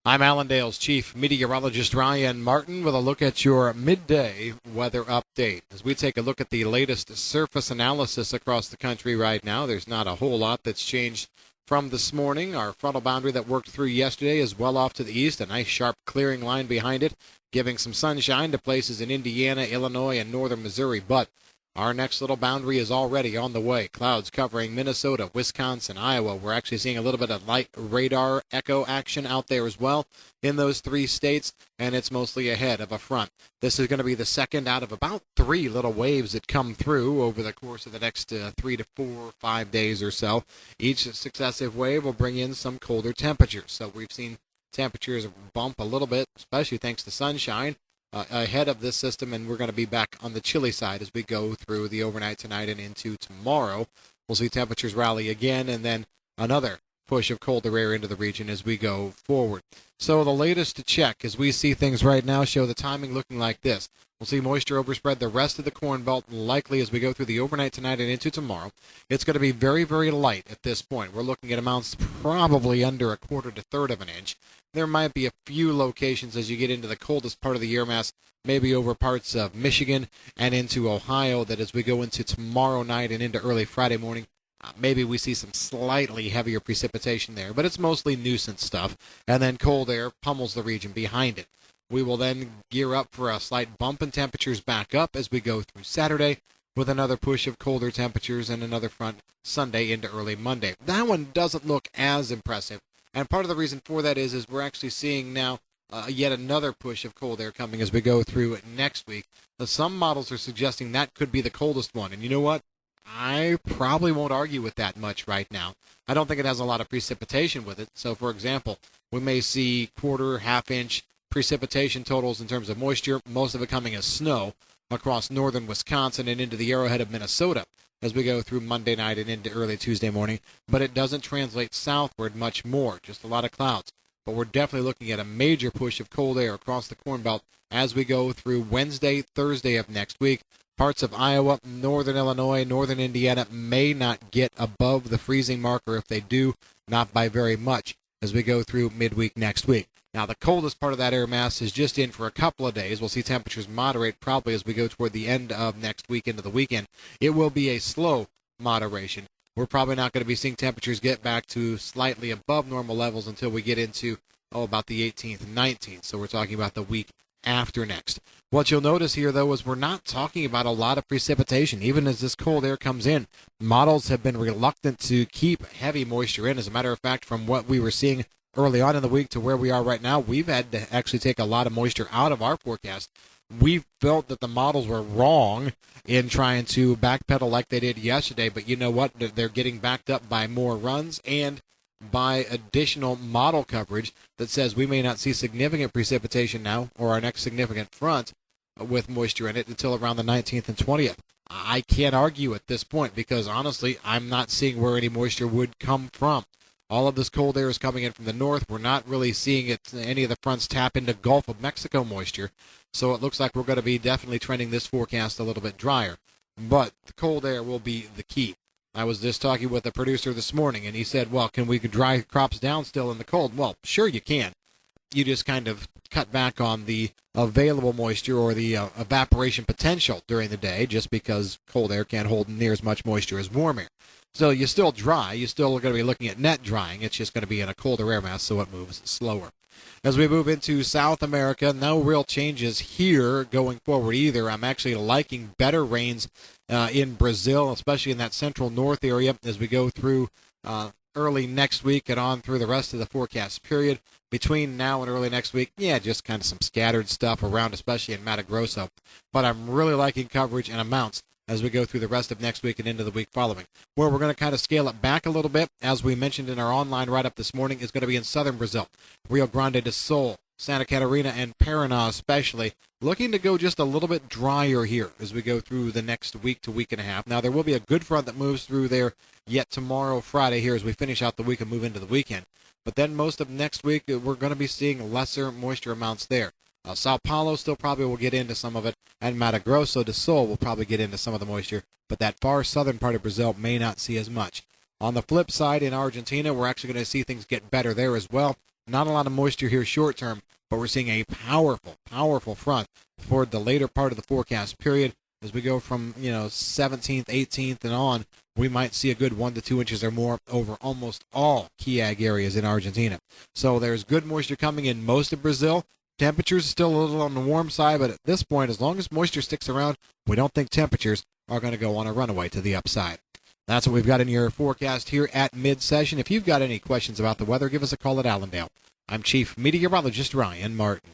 I'm Allendale's chief meteorologist Ryan Martin with a look at your midday weather update. As we take a look at the latest surface analysis across the country right now, there's not a whole lot that's changed from this morning. Our frontal boundary that worked through yesterday is well off to the east, a nice sharp clearing line behind it, giving some sunshine to places in Indiana, Illinois, and northern Missouri. But our next little boundary is already on the way. Clouds covering Minnesota, Wisconsin, Iowa. We're actually seeing a little bit of light radar echo action out there as well in those three states, and it's mostly ahead of a front. This is going to be the second out of about three little waves that come through over the course of the next 3 to 4, 5 days or so. Each successive wave will bring in some colder temperatures. So we've seen temperatures bump a little bit, especially thanks to sunshine, ahead of this system, and we're going to be back on the chilly side as we go through the overnight tonight and into tomorrow. We'll see temperatures rally again, and then another push of colder air into the region as we go forward. So the latest to check as we see things right now show the timing looking like this. We'll see moisture overspread the rest of the Corn Belt likely as we go through the overnight tonight and into tomorrow. It's going to be very, very light at this point. We're looking at amounts probably under a quarter to third of an inch. There might be a few locations as you get into the coldest part of the air mass, maybe over parts of Michigan and into Ohio, that as we go into tomorrow night and into early Friday morning, maybe we see some slightly heavier precipitation there, but it's mostly nuisance stuff, and then cold air pummels the region behind it. We will then gear up for a slight bump in temperatures back up as we go through Saturday, with another push of colder temperatures and another front Sunday into early Monday. That one doesn't look as impressive, and part of the reason for that is we're actually seeing now yet another push of cold air coming as we go through next week. Some models are suggesting that could be the coldest one, and you know what? I probably won't argue with that much right now. I don't think it has a lot of precipitation with it. So, for example, we may see quarter, half-inch precipitation totals in terms of moisture, most of it coming as snow across northern Wisconsin and into the arrowhead of Minnesota as we go through Monday night and into early Tuesday morning. But it doesn't translate southward much more, just a lot of clouds. But we're definitely looking at a major push of cold air across the Corn Belt as we go through Wednesday, Thursday of next week. Parts of Iowa, northern Illinois, northern Indiana may not get above the freezing mark, or if they do, not by very much as we go through midweek next week. Now, the coldest part of that air mass is just in for a couple of days. We'll see temperatures moderate probably as we go toward the end of next week into the weekend. It will be a slow moderation. We're probably not going to be seeing temperatures get back to slightly above normal levels until we get into, about the 18th and 19th. So we're talking about the week after next. What you'll notice here, though, is we're not talking about a lot of precipitation. Even as this cold air comes in, models have been reluctant to keep heavy moisture in. As a matter of fact, from what we were seeing early on in the week to where we are right now, we've had to actually take a lot of moisture out of our forecast. We felt that the models were wrong in trying to backpedal like they did yesterday, but you know what? They're getting backed up by more runs and by additional model coverage that says we may not see significant precipitation now or our next significant front with moisture in it until around the 19th and 20th. I can't argue at this point because, honestly, I'm not seeing where any moisture would come from. All of this cold air is coming in from the north. We're not really seeing any of the fronts tap into Gulf of Mexico moisture, so it looks like we're going to be definitely trending this forecast a little bit drier. But the cold air will be the key. I was just talking with a producer this morning, and he said, well, can we dry crops down still in the cold? Well, sure you can. You just kind of cut back on the available moisture or the evaporation potential during the day just because cold air can't hold near as much moisture as warm air. So you still dry. You're still going to be looking at net drying. It's just going to be in a colder air mass, so it moves slower. As we move into South America, no real changes here going forward either. I'm actually liking better rains in Brazil, especially in that central north area as we go through early next week and on through the rest of the forecast period. Between now and early next week, just kind of some scattered stuff around, especially in Mato Grosso. But I'm really liking coverage and amounts as we go through the rest of next week and into the week following. Where we're going to kind of scale it back a little bit, as we mentioned in our online write-up this morning, is going to be in southern Brazil. Rio Grande do Sul, Santa Catarina, and Paraná especially, looking to go just a little bit drier here as we go through the next week to week and a half. Now, there will be a good front that moves through there yet tomorrow, Friday, here as we finish out the week and move into the weekend. But then most of next week, we're going to be seeing lesser moisture amounts there. Sao Paulo still probably will get into some of it, and Mato Grosso do Sul will probably get into some of the moisture, but that far southern part of Brazil may not see as much. On the flip side, in Argentina, we're actually going to see things get better there as well. Not a lot of moisture here short term, but we're seeing a powerful front toward the later part of the forecast period. As we go from 17th, 18th, and on, we might see a good 1 to 2 inches or more over almost all key ag areas in Argentina. So there's good moisture coming in most of Brazil. Temperatures are still a little on the warm side, but at this point, as long as moisture sticks around, we don't think temperatures are going to go on a runaway to the upside. That's what we've got in your forecast here at mid-session. If you've got any questions about the weather, give us a call at Allendale. I'm Chief Meteorologist Ryan Martin.